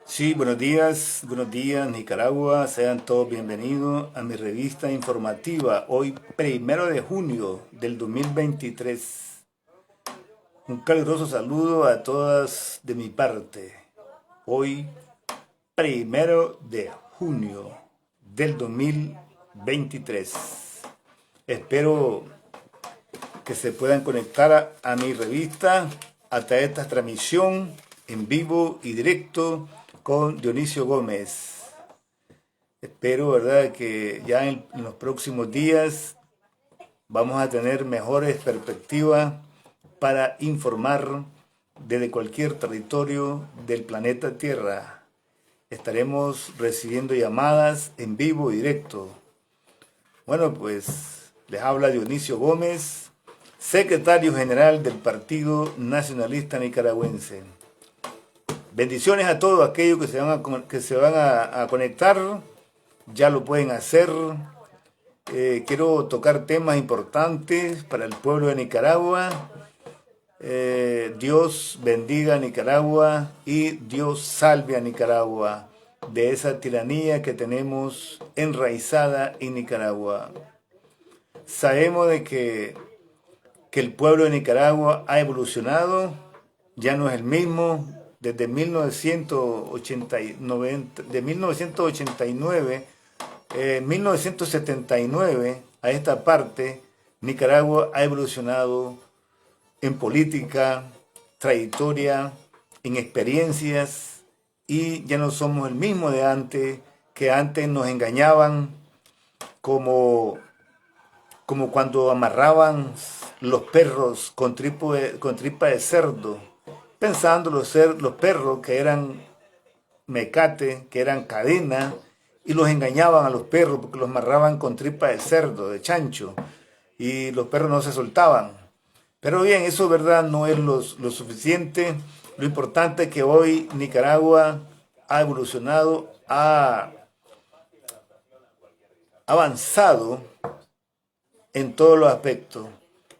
Sí, buenos días Nicaragua, sean todos bienvenidos a mi revista informativa, hoy 1 de junio del 2023. Un caluroso saludo a todas de mi parte. Hoy 1 de junio del 2023. Espero que se puedan conectar a mi revista hasta esta transmisión en vivo y directo con Dionisio Gómez. Espero, ¿verdad?, que ya en los próximos días vamos a tener mejores perspectivas para informar desde cualquier territorio del planeta Tierra. Estaremos recibiendo llamadas en vivo y directo. Bueno, pues les habla Dionisio Gómez, secretario general del Partido Nacionalista Nicaragüense. Bendiciones a todos aquellos que se van a conectar, ya lo pueden hacer. Quiero tocar temas importantes para el pueblo de Nicaragua. Dios bendiga a Nicaragua y Dios salve a Nicaragua de esa tiranía que tenemos enraizada en Nicaragua. Sabemos de que el pueblo de Nicaragua ha evolucionado, ya no es el mismo. Desde 1979 a esta parte, Nicaragua ha evolucionado en política, trayectoria, en experiencias, y ya no somos el mismo de antes, que antes nos engañaban como cuando amarraban los perros con tripa de cerdo, pensando los perros que eran mecate, que eran cadena, y los engañaban a los perros porque los amarraban con tripa de cerdo, de chancho, y los perros no se soltaban. Pero bien, eso, verdad, no es lo suficiente. Lo importante es que hoy Nicaragua ha evolucionado, ha avanzado en todos los aspectos,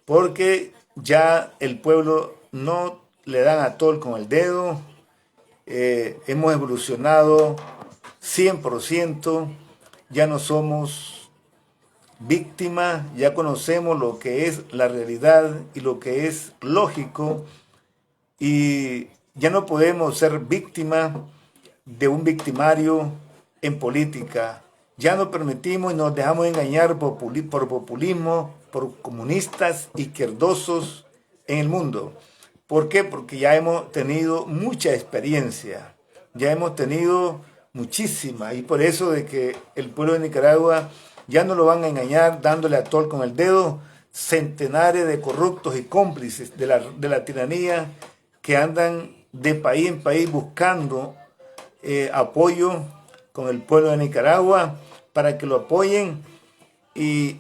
porque ya el pueblo no le dan a tol con el dedo. Hemos evolucionado 100%, ya no somos víctimas, ya conocemos lo que es la realidad y lo que es lógico, y ya no podemos ser víctimas de un victimario en política. Ya no permitimos y nos dejamos engañar por populismo, por comunistas izquierdosos en el mundo. ¿Por qué? Porque ya hemos tenido mucha experiencia, ya hemos tenido muchísima, y por eso de que el pueblo de Nicaragua ya no lo van a engañar dándole a tol con el dedo centenares de corruptos y cómplices de la tiranía que andan de país en país buscando apoyo con el pueblo de Nicaragua para que lo apoyen, y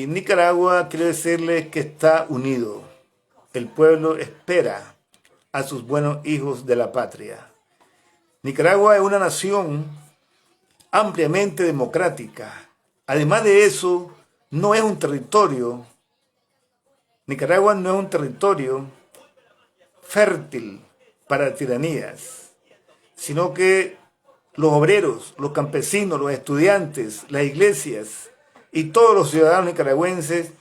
Nicaragua, quiero decirles que está unido. El pueblo espera a sus buenos hijos de la patria. Nicaragua es una nación ampliamente democrática. Además de eso, no es un territorio, Nicaragua no es un territorio fértil para tiranías, sino que los obreros, los campesinos, los estudiantes, las iglesias y todos los ciudadanos nicaragüenses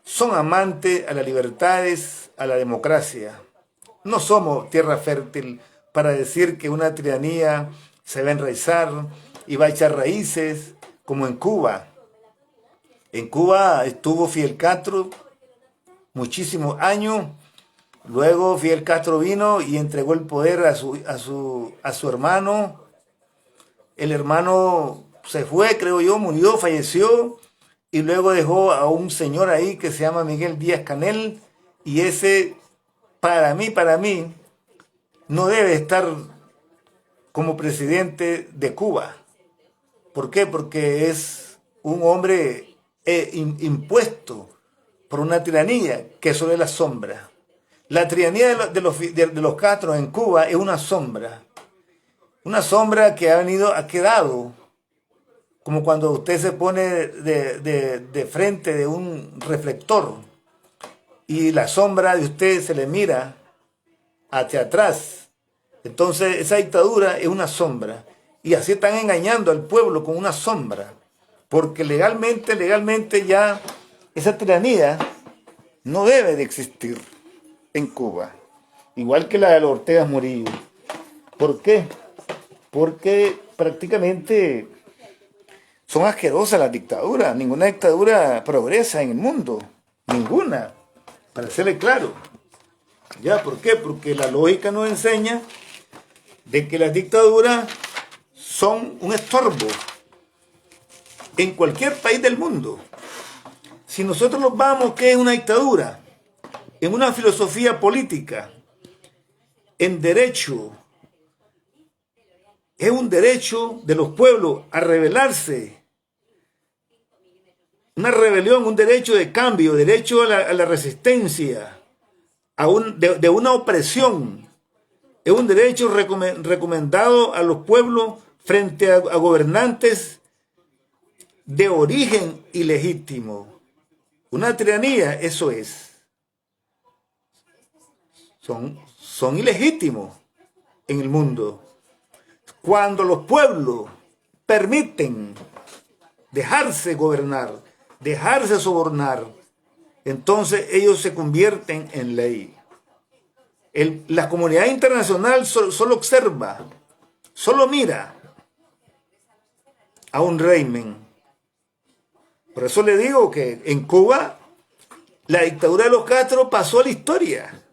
son amantes a las libertades, a la democracia. No somos tierra fértil para decir que una tiranía se va a enraizar y va a echar raíces, como en Cuba. En Cuba estuvo Fidel Castro muchísimos años. Luego Fidel Castro vino y entregó el poder a su hermano. El hermano se fue, creo yo, murió, falleció, y luego dejó a un señor ahí que se llama Miguel Díaz-Canel, y ese, para mí, no debe estar como presidente de Cuba. ¿Por qué? Porque es un hombre impuesto por una tiranía que solo es la sombra. La tiranía de los Castro en Cuba es una sombra que ha quedado, como cuando usted se pone de frente de un reflector y la sombra de usted se le mira hacia atrás. Entonces esa dictadura es una sombra. Y así están engañando al pueblo con una sombra. Porque legalmente ya esa tiranía no debe de existir en Cuba. Igual que la de los Ortega Murillo. ¿Por qué? Porque prácticamente son asquerosas las dictaduras. Ninguna dictadura progresa en el mundo. Ninguna. Para serle claro. ¿Ya? ¿Por qué? Porque la lógica nos enseña de que las dictaduras son un estorbo en cualquier país del mundo. Si nosotros nos vamos, ¿qué es una dictadura? En una filosofía política, en derecho, es un derecho de los pueblos a rebelarse. Una rebelión, un derecho de cambio, derecho a la resistencia, de una opresión. Es un derecho recomendado a los pueblos frente a gobernantes de origen ilegítimo. Una tiranía, eso es. Son ilegítimos en el mundo. Cuando los pueblos permiten dejarse gobernar, dejarse sobornar, entonces ellos se convierten en ley. La comunidad internacional solo observa, solo mira a un régimen. Por eso le digo que en Cuba la dictadura de los Castro pasó a la historia.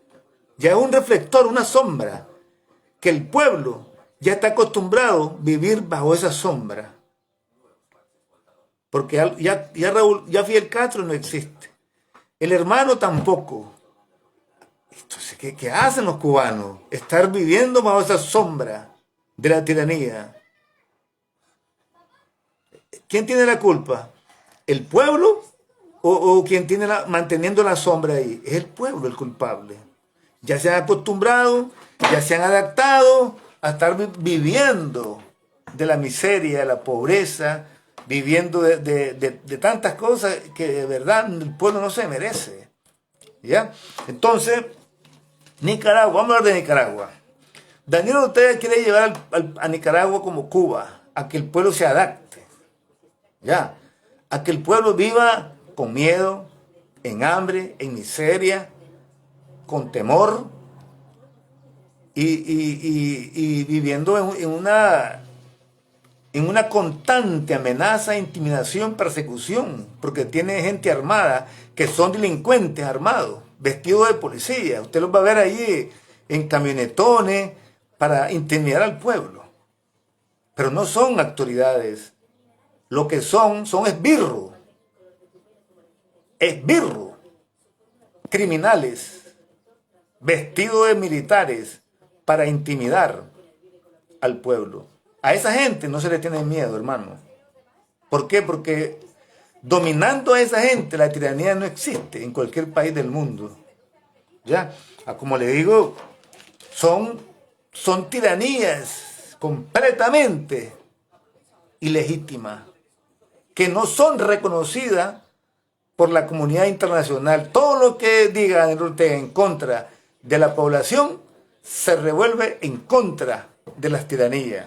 Ya es un reflector, una sombra, que el pueblo ya está acostumbrado a vivir bajo esa sombra. Porque ya Fidel Castro no existe. El hermano tampoco. Entonces, ¿qué hacen los cubanos? Estar viviendo bajo esa sombra de la tiranía. ¿Quién tiene la culpa? ¿El pueblo o quien tiene manteniendo la sombra ahí? Es el pueblo el culpable. Ya se han acostumbrado, ya se han adaptado a estar viviendo de la miseria, de la pobreza, viviendo de tantas cosas que de verdad el pueblo no se merece. ¿Ya? Entonces, Nicaragua, vamos a hablar de Nicaragua. Daniel Ortega quiere llevar a Nicaragua como Cuba, a que el pueblo se adapte. ¿Ya? A que el pueblo viva con miedo, en hambre, en miseria, con temor y viviendo en una constante amenaza, intimidación, persecución, porque tiene gente armada que son delincuentes armados, vestidos de policía. Usted los va a ver ahí en camionetones para intimidar al pueblo. Pero no son autoridades. Lo que son esbirros. Esbirros. Criminales. Vestidos de militares para intimidar al pueblo. A esa gente no se le tiene miedo, hermano. ¿Por qué? Porque dominando a esa gente, la tiranía no existe en cualquier país del mundo. ¿Ya? Como le digo, son tiranías completamente ilegítimas, que no son reconocidas por la comunidad internacional. Todo lo que diga Daniel Ortega en contra de la población se revuelve en contra de las tiranías.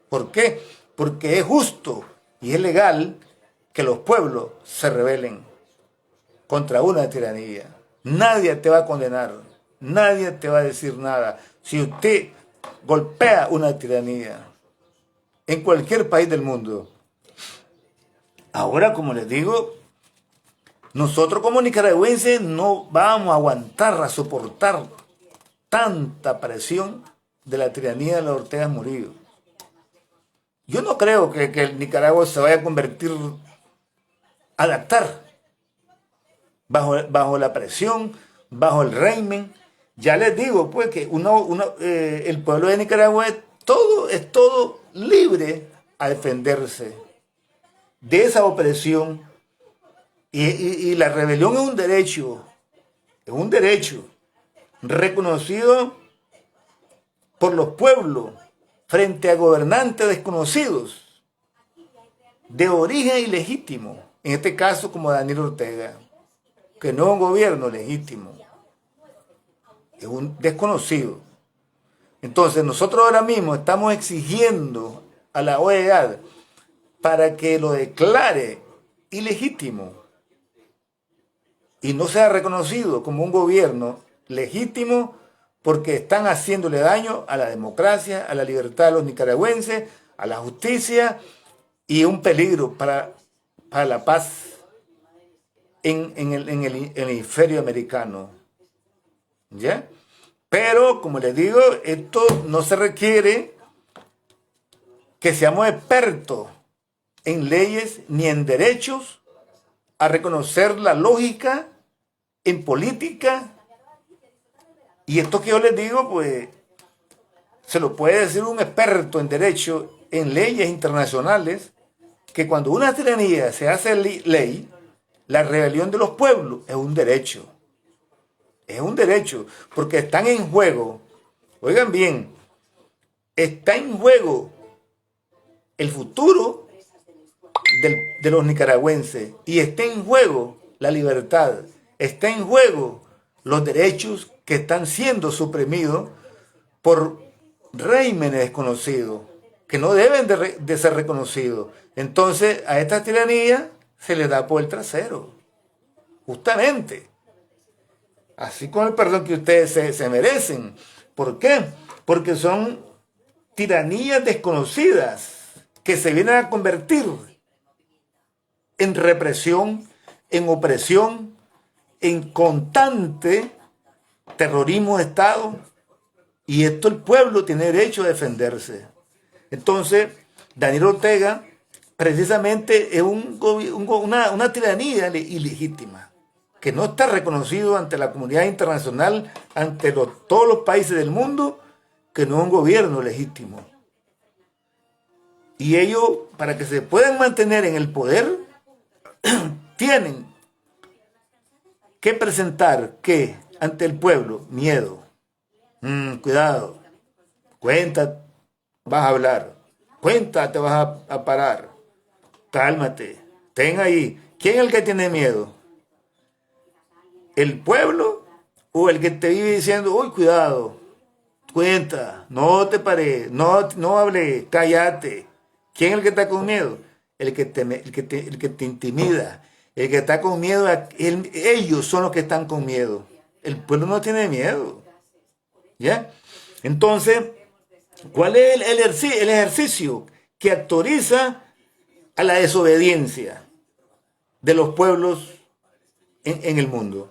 ¿Por qué? Porque es justo y es legal que los pueblos se rebelen contra una tiranía. Nadie te va a condenar, nadie te va a decir nada si usted golpea una tiranía en cualquier país del mundo. Ahora, como les digo, nosotros como nicaragüenses no vamos a aguantar, a soportar tanta presión de la tiranía de los Ortega Murillo. Yo no creo que el Nicaragua se vaya a convertir, adaptar bajo la presión, bajo el régimen. Ya les digo, pues, que el pueblo de Nicaragua es todo libre a defenderse de esa opresión. Y la rebelión es un derecho reconocido por los pueblos frente a gobernantes desconocidos, de origen ilegítimo, en este caso como Daniel Ortega, que no es un gobierno legítimo, es un desconocido. Entonces nosotros ahora mismo estamos exigiendo a la OEA para que lo declare ilegítimo y no sea reconocido como un gobierno legítimo, porque están haciéndole daño a la democracia, a la libertad de los nicaragüenses, a la justicia y un peligro para la paz en el hemisferio americano. ¿Ya? Pero, como les digo, esto no se requiere que seamos expertos en leyes ni en derechos a reconocer la lógica en política. Y esto que yo les digo, pues, se lo puede decir un experto en derecho, en leyes internacionales, que cuando una tiranía se hace ley, la rebelión de los pueblos es un derecho. Es un derecho, porque están en juego, oigan bien, está en juego el futuro de los nicaragüenses y está en juego la libertad, está en juego los derechos que están siendo suprimidos por regímenes desconocidos, que no deben de ser reconocidos. Entonces a esta tiranía se le da por el trasero, justamente. Así con el perdón que ustedes se merecen. ¿Por qué? Porque son tiranías desconocidas que se vienen a convertir en represión, en opresión, en constante terrorismo de Estado. Y esto el pueblo tiene derecho a defenderse. Entonces, Daniel Ortega precisamente es una tiranía ilegítima, que no está reconocido ante la comunidad internacional, ante todos los países del mundo, que no es un gobierno legítimo. Y ellos, para que se puedan mantener en el poder, tienen que presentar, ¿qué? Ante el pueblo, miedo. Cuidado, cuenta, vas a hablar, cuenta, te vas a parar, cálmate, ten ahí. ¿Quién es el que tiene miedo? ¿El pueblo o el que te vive diciendo, uy, cuidado, cuenta, no te pares, no hables, cállate? ¿Quién es el que está con miedo? El que te intimida, el que está con miedo, ellos son los que están con miedo. El pueblo no tiene miedo. ¿Ya? Entonces, ¿cuál es el ejercicio que autoriza a la desobediencia de los pueblos en el mundo?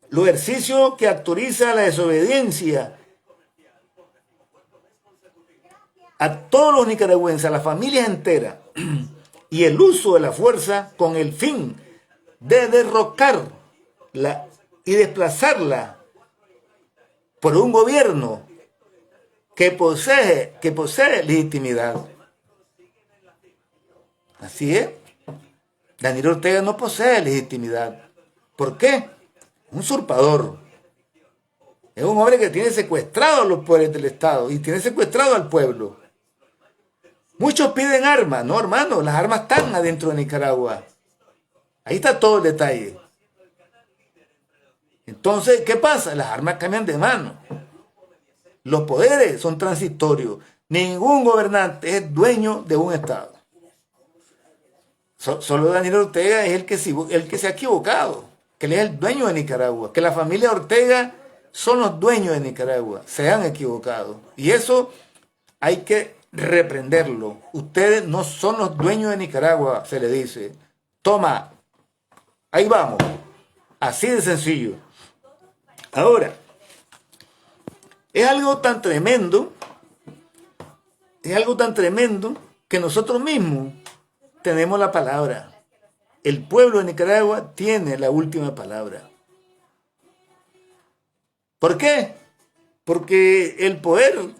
Los ejercicios que autoriza la desobediencia a todos los nicaragüenses, a las familias enteras, y el uso de la fuerza con el fin de derrocarla y desplazarla por un gobierno que posee legitimidad. Así es. Daniel Ortega no posee legitimidad. ¿Por qué? Un usurpador. Es un hombre que tiene secuestrado a los poderes del Estado y tiene secuestrado al pueblo. Muchos piden armas. No, hermano, las armas están adentro de Nicaragua. Ahí está todo el detalle. Entonces, ¿qué pasa? Las armas cambian de mano. Los poderes son transitorios. Ningún gobernante es dueño de un Estado. Solo Daniel Ortega es el que se ha equivocado. Que él es el dueño de Nicaragua. Que la familia Ortega son los dueños de Nicaragua. Se han equivocado. Y eso hay que reprenderlo. Ustedes no son los dueños de Nicaragua, se le dice. Toma, ahí vamos. Así de sencillo. Ahora, es algo tan tremendo que nosotros mismos tenemos la palabra. El pueblo de Nicaragua tiene la última palabra. ¿Por qué? Porque el poder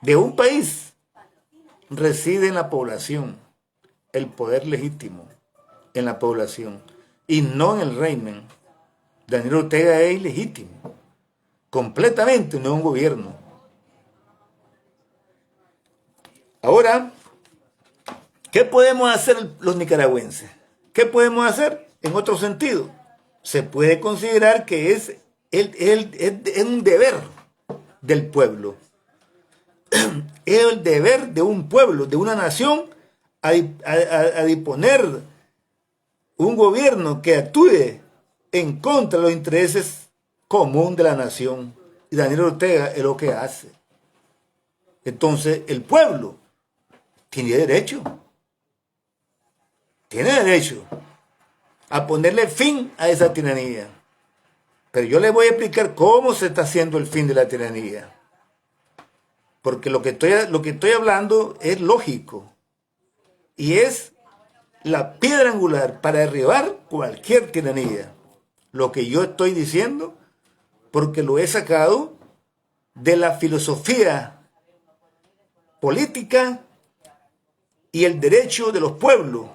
de un país reside en la población, el poder legítimo en la población y no en el régimen. Daniel Ortega es ilegítimo, completamente, no es un gobierno. Ahora, ¿qué podemos hacer los nicaragüenses? ¿Qué podemos hacer en otro sentido? se puede considerar que es un deber del pueblo. Es el deber de un pueblo, de una nación, a disponer un gobierno que actúe en contra de los intereses comunes de la nación. Y Daniel Ortega es lo que hace. Entonces, el pueblo tiene derecho a ponerle fin a esa tiranía. Pero yo les voy a explicar cómo se está haciendo el fin de la tiranía. Porque lo que estoy hablando es lógico. Y es la piedra angular para derribar cualquier tiranía. Lo que yo estoy diciendo, porque lo he sacado de la filosofía política y el derecho de los pueblos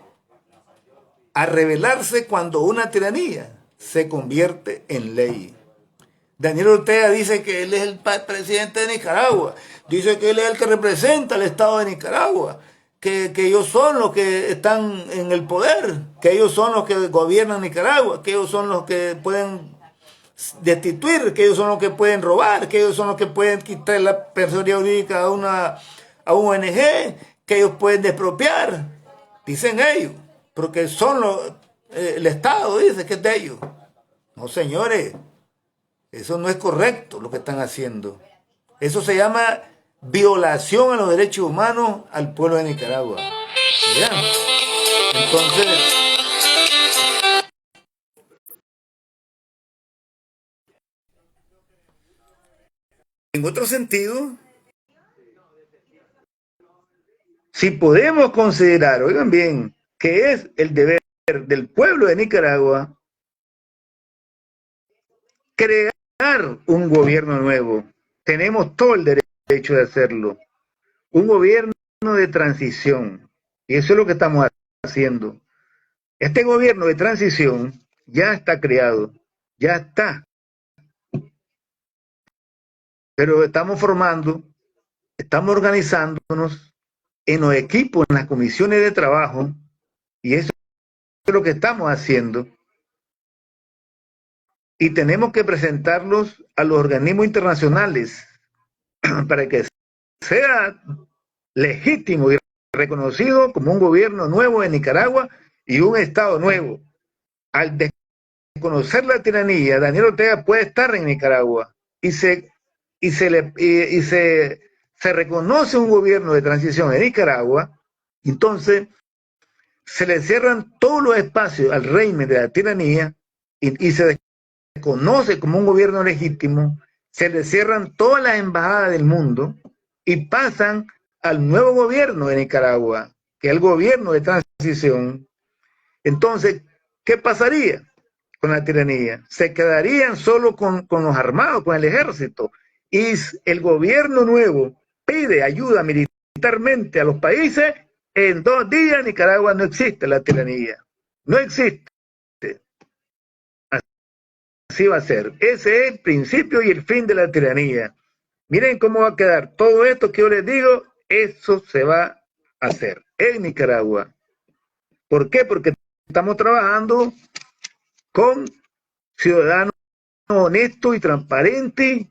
a rebelarse cuando una tiranía se convierte en ley. Daniel Ortega dice que él es el presidente de Nicaragua, dice que él es el que representa al Estado de Nicaragua, que ellos son los que están en el poder, que ellos son los que gobiernan Nicaragua, que ellos son los que pueden destituir, que ellos son los que pueden robar, que ellos son los que pueden quitar la personalidad jurídica a un ONG, que ellos pueden expropiar, dicen ellos, porque son el Estado dice que es de ellos. No, señores, eso no es correcto lo que están haciendo. Eso se llama violación a los derechos humanos al pueblo de Nicaragua. ¿Ya? Entonces, en otro sentido, si podemos considerar, oigan bien, que es el deber del pueblo de Nicaragua crear un gobierno nuevo, tenemos todo el derecho de hacerlo. Un gobierno de transición. Y eso es lo que estamos haciendo. Este gobierno de transición ya está creado, ya está. Pero estamos formando, estamos organizándonos en los equipos, en las comisiones de trabajo, y eso es lo que estamos haciendo. Y tenemos que presentarlos a los organismos internacionales para que sea legítimo y reconocido como un gobierno nuevo en Nicaragua y un Estado nuevo. Al desconocer la tiranía, Daniel Ortega puede estar en Nicaragua y se reconoce un gobierno de transición en Nicaragua, entonces se le cierran todos los espacios al régimen de la tiranía y se desconoce como un gobierno legítimo, se le cierran todas las embajadas del mundo y pasan al nuevo gobierno de Nicaragua, que es el gobierno de transición. Entonces, ¿qué pasaría con la tiranía? Se quedarían solo con los armados, con el ejército, y el gobierno nuevo pide ayuda militarmente a los países. En 2 días Nicaragua no existe la tiranía, no existe. Así va a ser. Ese es el principio y el fin de la tiranía. Miren cómo va a quedar todo esto que yo les digo, eso se va a hacer en Nicaragua. ¿Por qué? Porque estamos trabajando con ciudadanos honestos y transparentes,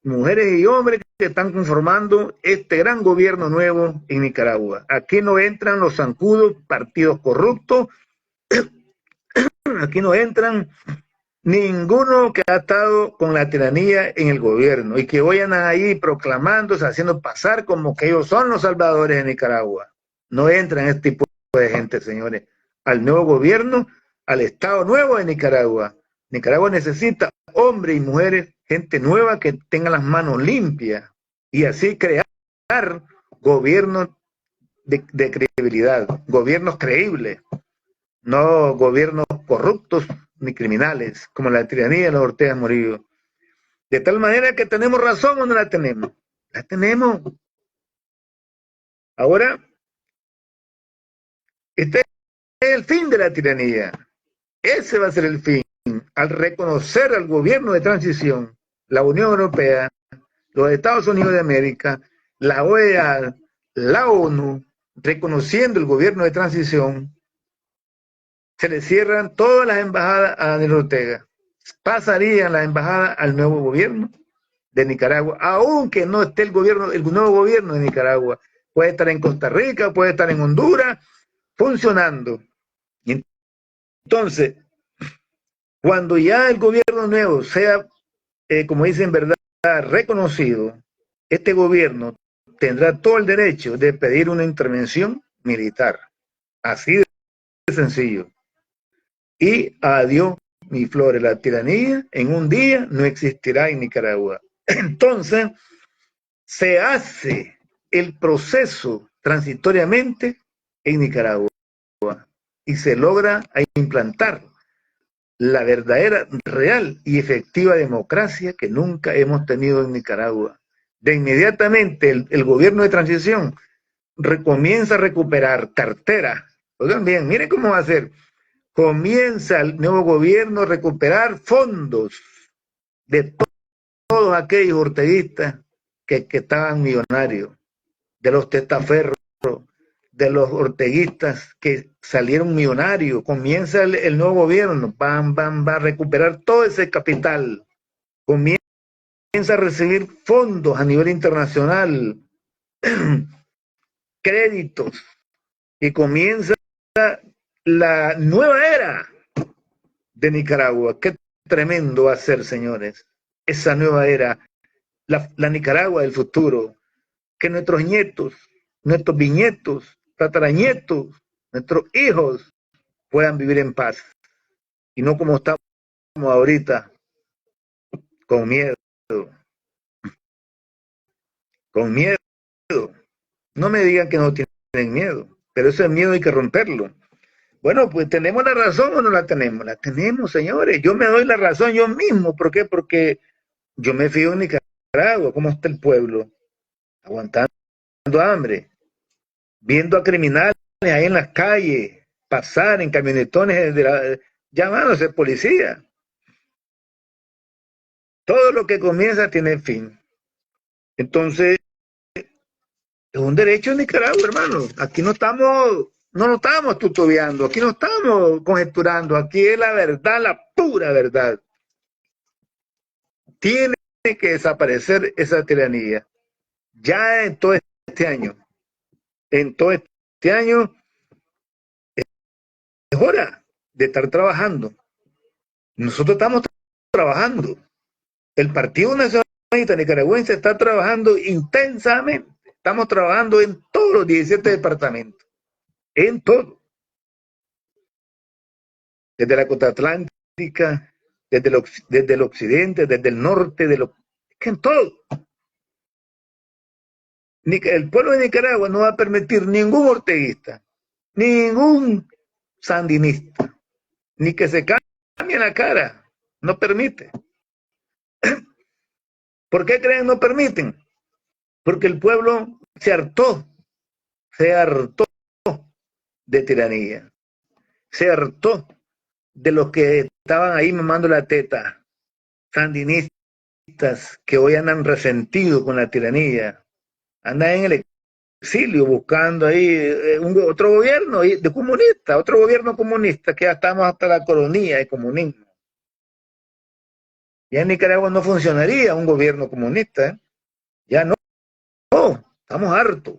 mujeres y hombres que están conformando este gran gobierno nuevo en Nicaragua. Aquí no entran los zancudos partidos corruptos, aquí no entran ninguno que ha estado con la tiranía en el gobierno y que vayan ahí proclamándose, haciendo pasar como que ellos son los salvadores de Nicaragua. No entran este tipo de gente, señores, al nuevo gobierno, al Estado nuevo de Nicaragua. Nicaragua necesita hombres y mujeres, gente nueva que tenga las manos limpias y así crear gobiernos de credibilidad, gobiernos creíbles, no gobiernos corruptos ni criminales, como la tiranía de los Ortega Murillo. De tal manera que tenemos razón o no la tenemos. La tenemos. Ahora, este es el fin de la tiranía. Ese va a ser el fin. Al reconocer al gobierno de transición, la Unión Europea, los Estados Unidos de América, la OEA, la ONU, reconociendo el gobierno de transición, se le cierran todas las embajadas a Daniel Ortega. Pasarían las embajadas al nuevo gobierno de Nicaragua, aunque no esté el nuevo gobierno de Nicaragua. Puede estar en Costa Rica, puede estar en Honduras, funcionando. Y entonces, cuando ya el gobierno nuevo sea, como dicen, verdad, reconocido, este gobierno tendrá todo el derecho de pedir una intervención militar. Así de sencillo. Y adiós, mi flores, la tiranía en un día no existirá en Nicaragua. Entonces, se hace el proceso transitoriamente en Nicaragua y se logra implantar la verdadera, real y efectiva democracia que nunca hemos tenido en Nicaragua. De inmediatamente el gobierno de transición comienza a recuperar cartera. Oigan bien, miren cómo va a ser. Comienza el nuevo gobierno a recuperar fondos de todos aquellos orteguistas que estaban millonarios, de los testaferros, de los orteguistas que salieron millonarios. Comienza el nuevo gobierno, va a recuperar todo ese capital. Comienza a recibir fondos a nivel internacional, créditos, y comienza la nueva era de Nicaragua. Qué tremendo va a ser, señores, esa nueva era, la Nicaragua del futuro, que nuestros nietos, nuestros bisnietos, tataranietos, nuestros hijos puedan vivir en paz y no como estamos ahorita, con miedo, con miedo. No me digan que no tienen miedo, pero ese miedo hay que romperlo. Bueno, pues ¿tenemos la razón o no la tenemos? La tenemos, señores. Yo me doy la razón yo mismo. ¿Por qué? Porque yo me fío en Nicaragua, cómo está el pueblo, aguantando hambre, viendo a criminales ahí en las calles, pasar en camionetones llamándose policía. Todo lo que comienza tiene fin. Entonces, es un derecho de Nicaragua, hermano. Aquí no lo estamos tutoreando, aquí no estamos conjeturando, aquí es la verdad, la pura verdad. Tiene que desaparecer esa tiranía. Ya en todo este año, en todo este año, es hora de estar trabajando. Nosotros estamos trabajando. El Partido Nacionalista Nicaragüense está trabajando intensamente. Estamos trabajando en todos los 17 departamentos. En todo. Desde la costa atlántica, desde el occidente, desde el norte, en todo. El pueblo de Nicaragua no va a permitir ningún orteguista, ningún sandinista, ni que se cambie la cara. No permite. ¿Por qué creen no permiten? Porque el pueblo se hartó de tiranía, se hartó de los que estaban ahí mamando la teta, sandinistas que hoy andan resentidos con la tiranía, andan en el exilio buscando ahí otro gobierno de comunista, otro gobierno comunista, que ya estamos hasta la coronilla de comunismo. Ya en Nicaragua no funcionaría un gobierno comunista, ¿eh? Ya no, estamos hartos.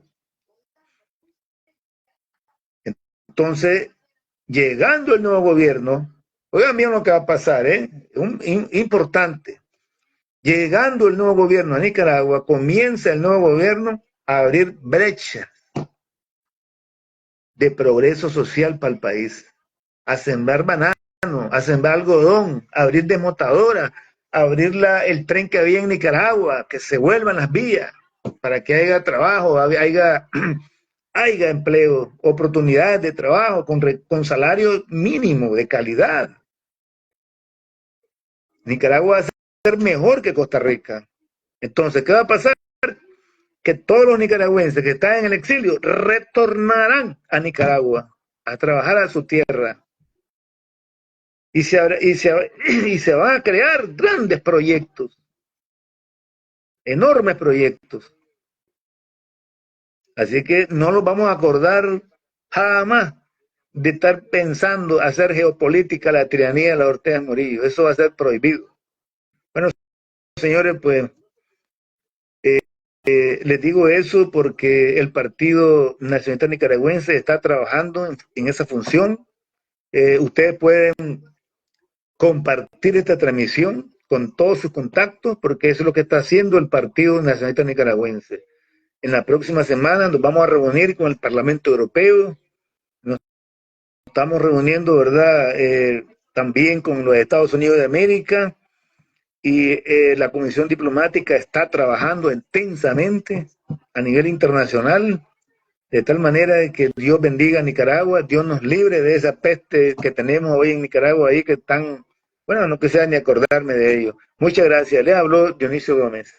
Entonces, llegando el nuevo gobierno, oigan bien lo que va a pasar, importante. Llegando el nuevo gobierno a Nicaragua, comienza el nuevo gobierno a abrir brechas de progreso social para el país, a sembrar banano, a sembrar algodón, a abrir desmotadoras, a abrir el tren que había en Nicaragua, que se vuelvan las vías para que haya trabajo, haya empleo, oportunidades de trabajo con salario mínimo de calidad. Nicaragua va a ser mejor que Costa Rica. Entonces, ¿qué va a pasar? Que todos los nicaragüenses que están en el exilio retornarán a Nicaragua a trabajar a su tierra. Y se van a crear grandes proyectos, enormes proyectos. Así que no los vamos a acordar jamás de estar pensando hacer geopolítica la tiranía de la Ortega Murillo. Eso va a ser prohibido. Bueno, señores, pues les digo eso porque el Partido Nacionalista Nicaragüense está trabajando en esa función. Ustedes pueden compartir esta transmisión con todos sus contactos porque eso es lo que está haciendo el Partido Nacionalista Nicaragüense. En la próxima semana nos vamos a reunir con el Parlamento Europeo, nos estamos reuniendo, ¿verdad? También con los Estados Unidos de América y la Comisión Diplomática está trabajando intensamente a nivel internacional, de tal manera de que Dios bendiga a Nicaragua, Dios nos libre de esa peste que tenemos hoy en Nicaragua, ahí que están, bueno, no quisiera ni acordarme de ello. Muchas gracias. Le habló Dionisio Gómez.